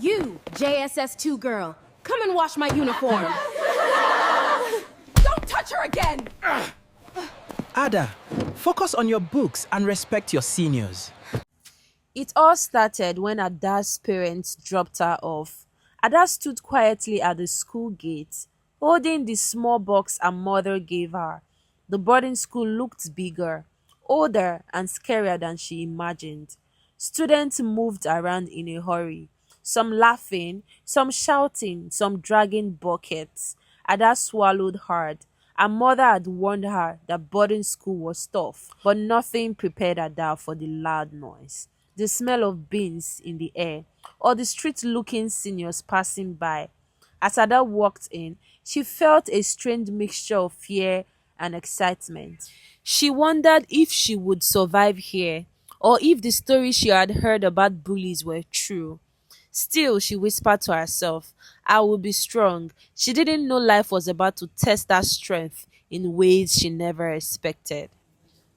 You, JSS2 girl, come and wash my uniform. Don't touch her again! Ada, focus on your books and respect your seniors. It all started when Ada's parents dropped her off. Ada stood quietly at the school gate, holding the small box her mother gave her. The boarding school looked bigger, older, and scarier than she imagined. Students moved around in a hurry, some laughing, some shouting, some dragging buckets. Ada swallowed hard. Her mother had warned her that boarding school was tough, but nothing prepared Ada for the loud noise, the smell of beans in the air, or the street-looking seniors passing by. As Ada walked in, she felt a strange mixture of fear and excitement. She wondered if she would survive here, or if the stories she had heard about bullies were true. Still, she whispered to herself, I will be strong. She didn't know life was about to test that strength in ways she never expected.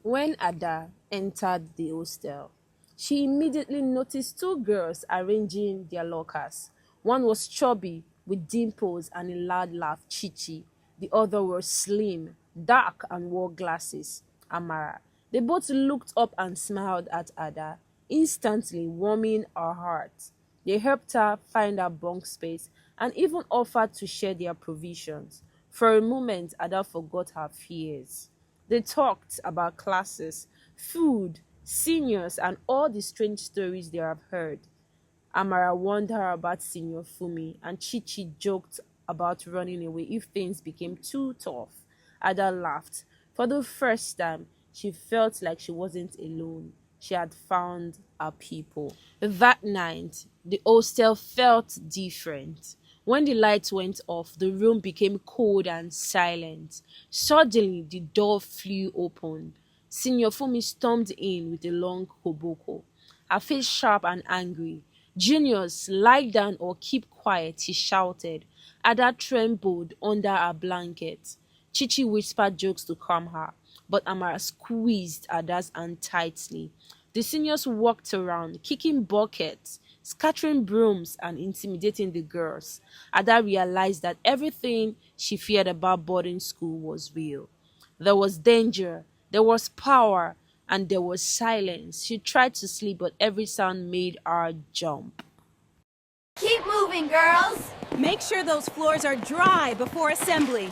When Ada entered the hostel, she immediately noticed two girls arranging their lockers. One was chubby, with dimples and a loud laugh, Chichi. The other was slim, dark, and wore glasses, Amara. They both looked up and smiled at Ada, instantly warming her heart. They helped her find her bunk space and even offered to share their provisions. For a moment, Ada forgot her fears. They talked about classes, food, seniors, and all the strange stories they have heard. Amara warned her about Senior Fumi, and Chichi joked about running away if things became too tough. Ada laughed. For the first time, she felt like she wasn't alone. She had found her people. That night, the hostel felt different. When the lights went off, the room became cold and silent. Suddenly, the door flew open. Senior Fumi stormed in with a long koboko, her face sharp and angry. Juniors, lie down or keep quiet, she shouted. Ada trembled under her blanket. Chichi whispered jokes to calm her, but Amara squeezed Ada's hand tightly. The seniors walked around, kicking buckets, scattering brooms, and intimidating the girls. Ada realized that everything she feared about boarding school was real. There was danger, there was power, and there was silence. She tried to sleep, but every sound made her jump. Keep moving, girls! Make sure those floors are dry before assembly.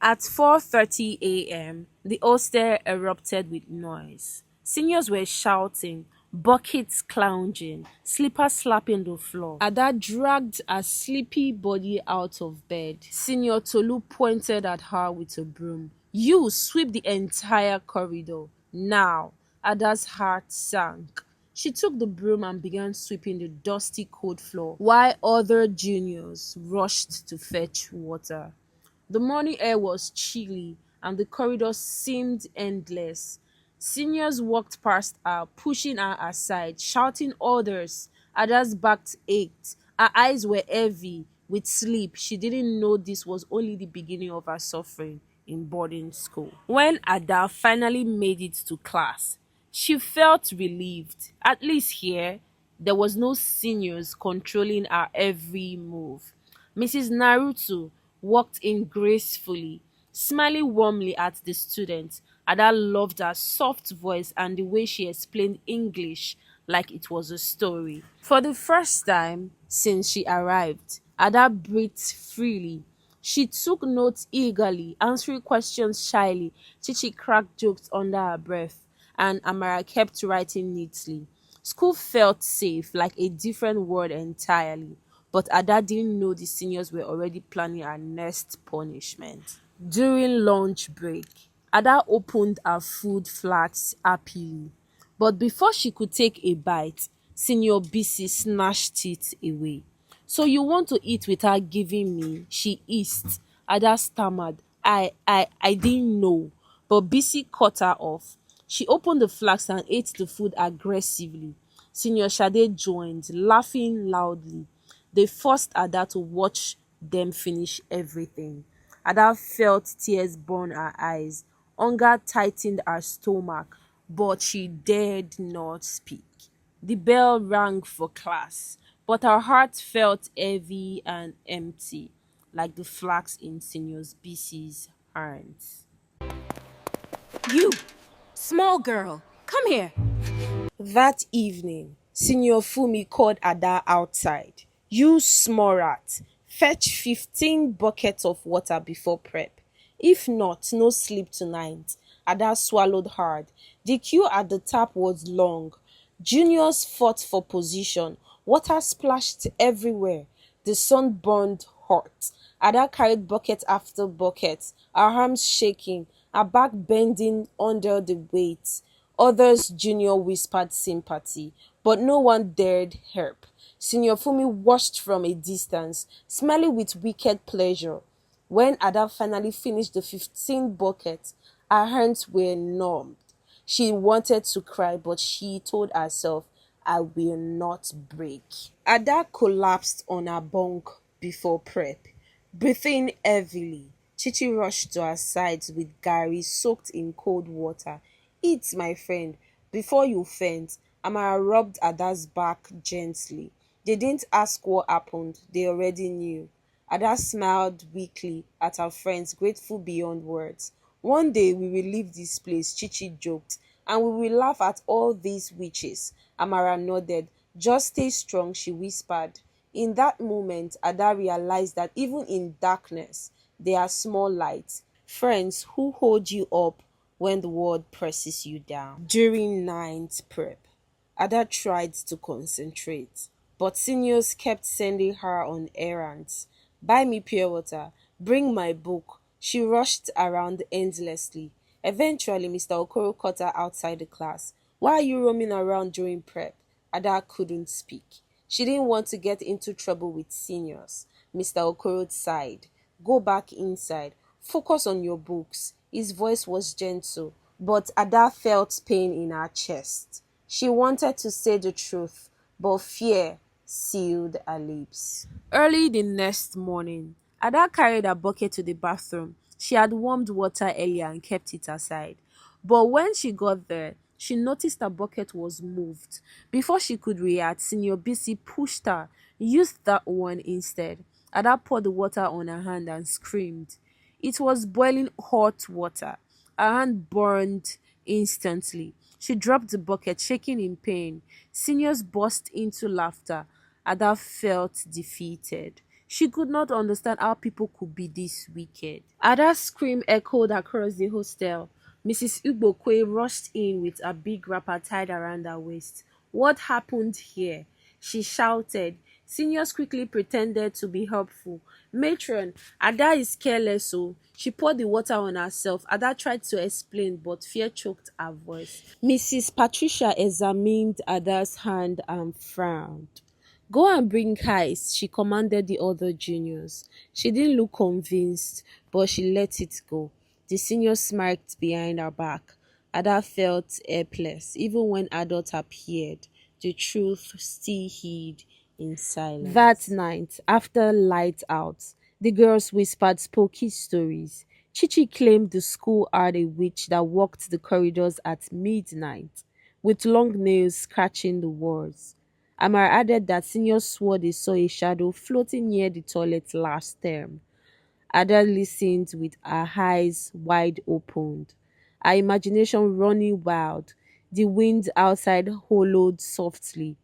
At 4:30 a.m., the hostel erupted with noise. Seniors were shouting, buckets clounging, slippers slapping the floor. Ada dragged her sleepy body out of bed. Senior Tolu pointed at her with a broom. You sweep the entire corridor. Now. Ada's heart sank. She took the broom and began sweeping the dusty cold floor, while other juniors rushed to fetch water. The morning air was chilly, and the corridor seemed endless. Seniors walked past her, pushing her aside, shouting orders. Ada's back ached. Her eyes were heavy with sleep. She didn't know this was only the beginning of her suffering in boarding school. When Ada finally made it to class, she felt relieved. At least here, there was no seniors controlling her every move. Mrs. Naruto walked in gracefully, smiling warmly at the students. Ada loved her soft voice and the way she explained English like it was a story. For the first time since she arrived, Ada breathed freely. She took notes eagerly, answering questions shyly. Chichi cracked jokes under her breath, and Amara kept writing neatly. School felt safe, like a different world entirely. But Ada didn't know the seniors were already planning her next punishment. During lunch break, Ada opened her food flask happily. But before she could take a bite, Senior BC snatched it away. So you want to eat without giving me? She hissed. Ada stammered. I didn't know. But BC cut her off. She opened the flask and ate the food aggressively. Senior Sade joined, laughing loudly. They forced Ada to watch them finish everything. Ada felt tears burn her eyes. Hunger tightened her stomach, but she dared not speak. The bell rang for class, but her heart felt heavy and empty, like the flax in Senior BC's hands. You, small girl, come here. That evening, Senior Fumi called Ada outside. You small rat, fetch 15 buckets of water before prep. If not, no sleep tonight. Ada swallowed hard. The queue at the tap was long. Juniors fought for position. Water splashed everywhere. The sun burned hot. Ada carried bucket after bucket, her arms shaking, her back bending under the weight. Others Junior whispered sympathy, but no one dared help. Senior Fumi watched from a distance, smiling with wicked pleasure. When Ada finally finished the 15 buckets, her hands were numb. She wanted to cry, but she told herself, I will not break. Ada collapsed on her bunk before prep, breathing heavily. Chichi rushed to her side with Gary soaked in cold water. Eat, my friend, before you faint. Amara rubbed Ada's back gently. They didn't ask what happened, they already knew. Ada smiled weakly at her friends, grateful beyond words. One day we will leave this place, Chichi joked, and we will laugh at all these witches. Amara nodded. Just stay strong, she whispered. In that moment, Ada realized that even in darkness, there are small lights, friends who hold you up when the world presses you down. During ninth prep, Ada tried to concentrate, but seniors kept sending her on errands. Buy me pure water, bring my book. She rushed around endlessly. Eventually, Mr. Okoro caught her outside the class. Why are you roaming around during prep? Ada couldn't speak. She didn't want to get into trouble with seniors. Mr. Okoro sighed. Go back inside. Focus on your books. His voice was gentle, but Ada felt pain in her chest. She wanted to say the truth, but fear sealed her lips. Early the next morning, Ada carried a bucket to the bathroom. She had warmed water earlier and kept it aside. But when she got there, she noticed her bucket was moved. Before she could react, Senior BC pushed her. Use that one instead. Ada poured the water on her hand and screamed. It was boiling hot water. Her hand burned instantly. She dropped the bucket, shaking in pain. Seniors burst into laughter. Ada felt defeated. She could not understand how people could be this wicked. Ada's scream echoed across the hostel. Mrs. Ugbokwe rushed in with a big wrapper tied around her waist. What happened here? She shouted. Seniors quickly pretended to be helpful. Matron, Ada is careless, so she poured the water on herself. Ada tried to explain, but fear choked her voice. Mrs. Patricia examined Ada's hand and frowned. Go and bring ice, she commanded the other juniors. She didn't look convinced, but she let it go. The senior smirked behind her back. Ada felt helpless. Even when adults appeared, the truth still hid in silence. That night, after light out, the girls whispered spooky stories. Chichi claimed the school had a witch that walked the corridors at midnight, with long nails scratching the walls. Amar added that seniors swore they saw a shadow floating near the toilet last term. Ada listened with her eyes wide opened, her imagination running wild. The wind outside hollowed softly.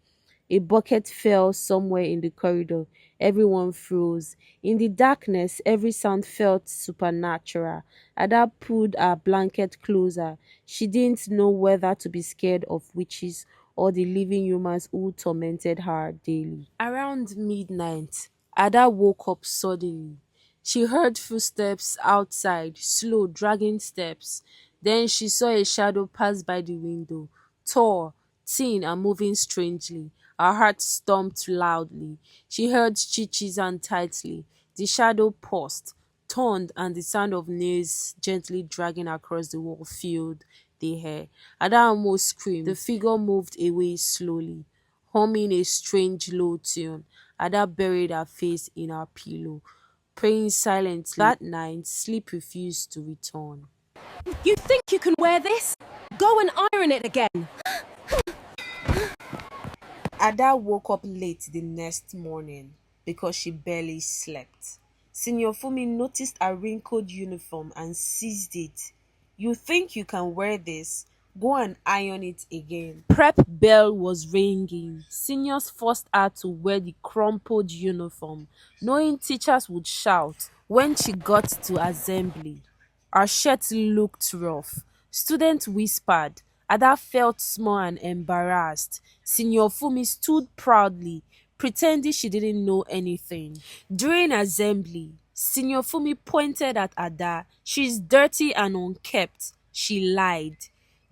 A bucket fell somewhere in the corridor. Everyone froze. In the darkness, every sound felt supernatural. Ada pulled her blanket closer. She didn't know whether to be scared of witches or the living humans who tormented her daily. Around midnight, Ada woke up suddenly. She heard footsteps outside, slow, dragging steps. Then she saw a shadow pass by the window, tall, thin, and moving strangely. Her heart stomped loudly. She held Chichi's hand tightly. The shadow paused, turned, and the sound of nails gently dragging across the wall filled the air. Ada almost screamed. The figure moved away slowly, humming a strange low tune. Ada buried her face in her pillow, praying silently. That night, sleep refused to return. You think you can wear this? Go and iron it again. Ada woke up late the next morning because she barely slept. Senior Fumi noticed a wrinkled uniform and seized it. You think you can wear this? Go and iron it again. Prep bell was ringing. Seniors forced her to wear the crumpled uniform, knowing teachers would shout. When she got to assembly, her shirt looked rough. Students whispered. Ada felt small and embarrassed. Senior Fumi stood proudly, pretending she didn't know anything. During assembly, Senior Fumi pointed at Ada. She's dirty and unkempt. She lied.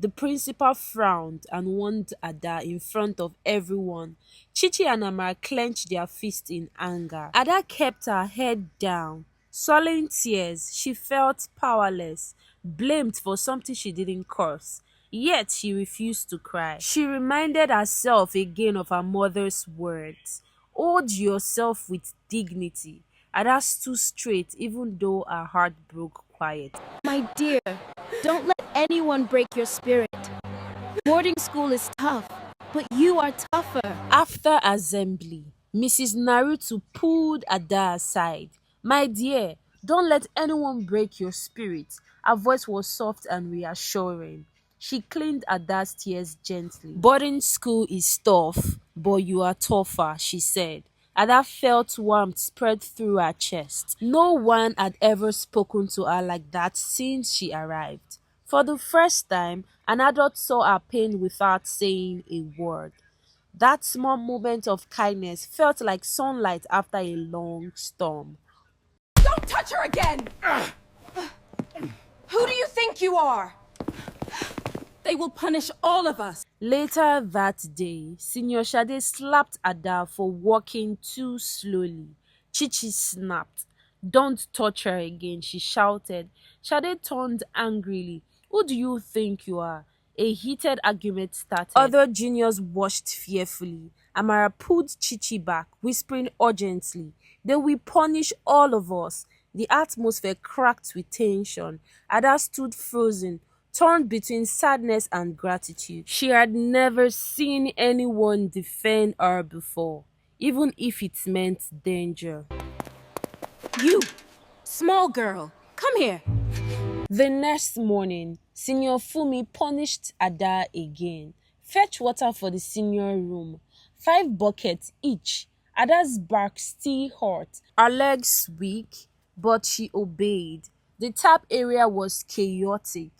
The principal frowned and warned Ada in front of everyone. Chichi and Amara clenched their fists in anger. Ada kept her head down. Swallowing tears, she felt powerless, blamed for something she didn't cause. Yet she refused to cry. She reminded herself again of her mother's words. Hold yourself with dignity. Ada stood straight even though her heart broke quiet. My dear, don't let anyone break your spirit. Boarding school is tough, but you are tougher. After assembly, Mrs. Naruto pulled Ada aside. My dear, don't let anyone break your spirit. Her voice was soft and reassuring. She cleaned Ada's tears gently. Boarding school is tough, but you are tougher, she said. Ada felt warmth spread through her chest. No one had ever spoken to her like that since she arrived. For the first time, an adult saw her pain without saying a word. That small moment of kindness felt like sunlight after a long storm. Don't touch her again! Who do you think you are? They will punish all of us. Later that day, Senior Shade slapped Ada for walking too slowly. Chichi snapped. Don't touch her again, she shouted. Shade turned angrily. Who do you think you are? A heated argument started. Other juniors watched fearfully. Amara pulled Chichi back, whispering urgently, they will punish all of us. The atmosphere cracked with tension. Ada stood frozen, torn between sadness and gratitude. She had never seen anyone defend her before, even if it meant danger. You, small girl, come here. The next morning, Senior Fumi punished Ada again. Fetch water for the senior room. 5 buckets each. Ada's back still hurt. Her legs weak, but she obeyed. The tap area was chaotic.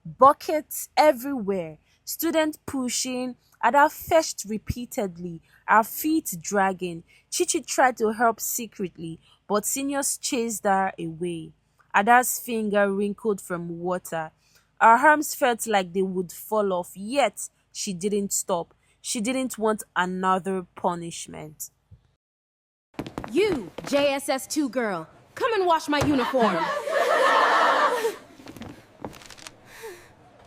Buckets everywhere. Students pushing. Ada fetched repeatedly, her feet dragging. Chichi tried to help secretly, but seniors chased her away. Ada's finger wrinkled from water. Her arms felt like they would fall off, yet she didn't stop. She didn't want another punishment. You, JSS2 girl, come and wash my uniform.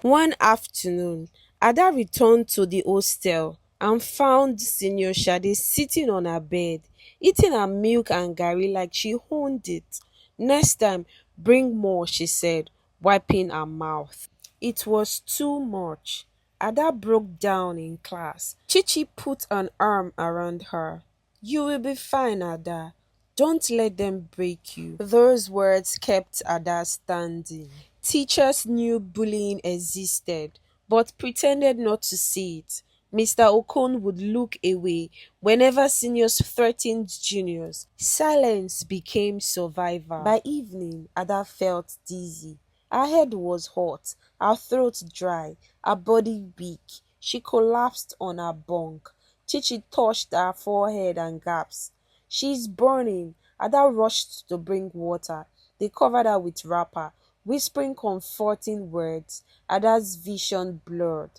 One afternoon, Ada returned to the hostel and found Senior Shade sitting on her bed, eating her milk and garri like she owned it. Next time, bring more, she said, wiping her mouth. It was too much. Ada broke down in class. Chichi put an arm around her. You will be fine, Ada. Don't let them break you. Those words kept Ada standing. Teachers knew bullying existed, but pretended not to see it. Mr. Okon would look away whenever seniors threatened juniors. Silence became survival. By evening, Ada felt dizzy. Her head was hot, her throat dry, her body weak. She collapsed on her bunk. Chichi touched her forehead and gasped. She's burning. Ada rushed to bring water. They covered her with wrapper, whispering comforting words. Ada's vision blurred.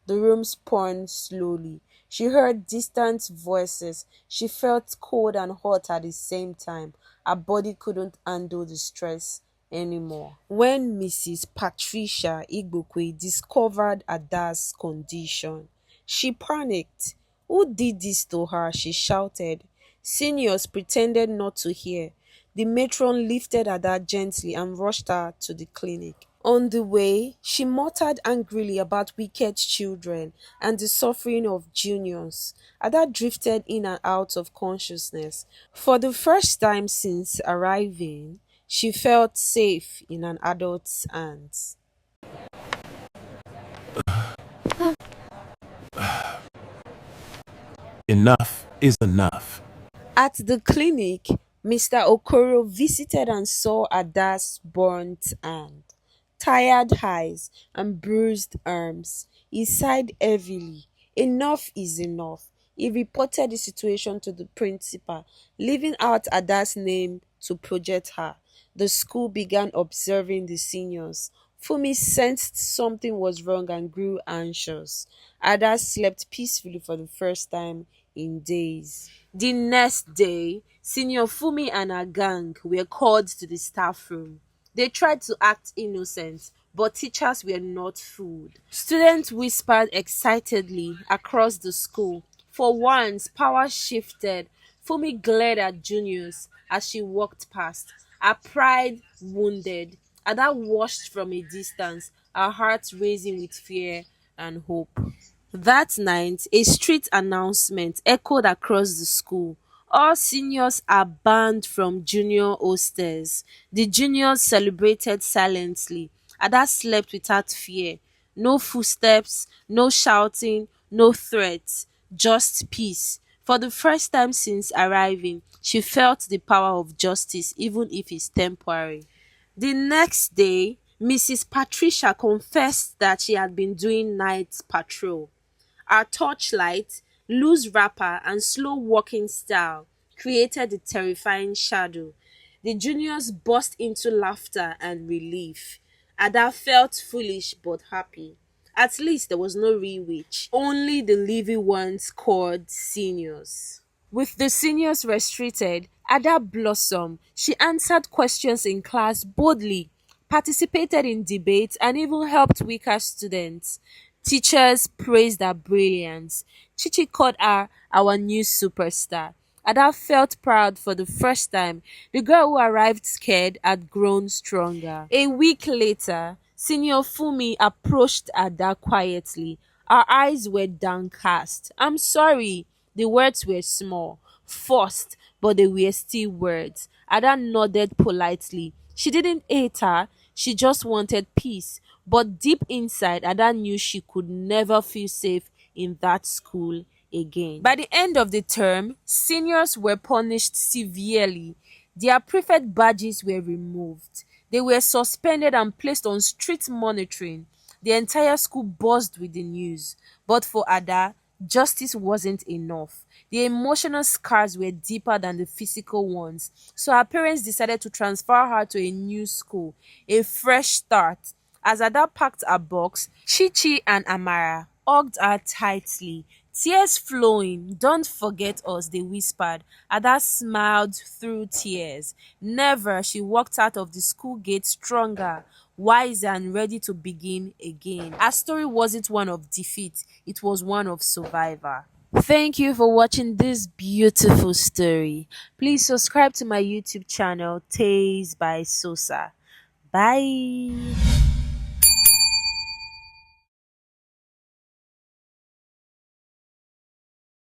The room spun slowly. She heard distant voices. She felt cold and hot at the same time. Her body couldn't handle the stress anymore. When Mrs. Patricia Igbokwe discovered Ada's condition, she panicked. Who did this to her? She shouted. Seniors pretended not to hear. The matron lifted Ada gently and rushed her to the clinic. On the way, she muttered angrily about wicked children and the suffering of juniors. Ada drifted in and out of consciousness. For the first time since arriving, she felt safe in an adult's hands. Enough is enough. At the clinic, Mr. Okoro visited and saw Ada's burnt hand, tired eyes, and bruised arms. He sighed heavily. Enough is enough. He reported the situation to the principal, leaving out Ada's name to project her. The school began observing the seniors. Fumi sensed something was wrong and grew anxious. Ada slept peacefully for the first time in days. The next day, Senior Fumi and her gang were called to the staff room. They tried to act innocent, but teachers were not fooled. Students whispered excitedly across the school. For once, power shifted. Fumi glared at juniors as she walked past, her pride wounded. Ada watched from a distance, her heart racing with fear and hope. That night, a street announcement echoed across the school. All seniors are banned from junior hostels. The juniors celebrated silently. Ada slept without fear. No footsteps, no shouting, no threats, just peace. For the first time since arriving, she felt the power of justice, even if it's temporary. The next day, Mrs. Patricia confessed that she had been doing night patrol. Her torchlight, loose wrapper, and slow walking style created a terrifying shadow. The juniors burst into laughter and relief. Ada felt foolish but happy. At least there was no real witch, only the living ones called seniors. With the seniors restricted, Ada blossomed. She answered questions in class boldly, participated in debates, and even helped weaker students. Teachers praised her brilliance. Chichi called her our new superstar. Ada felt proud for the first time. The girl who arrived scared had grown stronger. A week later, Senior Fumi approached Ada quietly. Her eyes were downcast. "I'm sorry." The words were small, forced, but they were still words. Ada nodded politely. She didn't hate her, she just wanted peace. But deep inside, Ada knew she could never feel safe in that school again. By the end of the term, seniors were punished severely. Their prefect badges were removed. They were suspended and placed on strict monitoring. The entire school buzzed with the news. But for Ada, justice wasn't enough. The emotional scars were deeper than the physical ones. So her parents decided to transfer her to a new school, a fresh start. As Ada packed her box, Chichi and Amara hugged her tightly, tears flowing. "Don't forget us," they whispered. Ada smiled through tears. Never, she walked out of the school gate stronger, wiser, and ready to begin again. Her story wasn't one of defeat, it was one of survivor. Thank you for watching this beautiful story. Please subscribe to my YouTube channel, Taze by Sosa. Bye.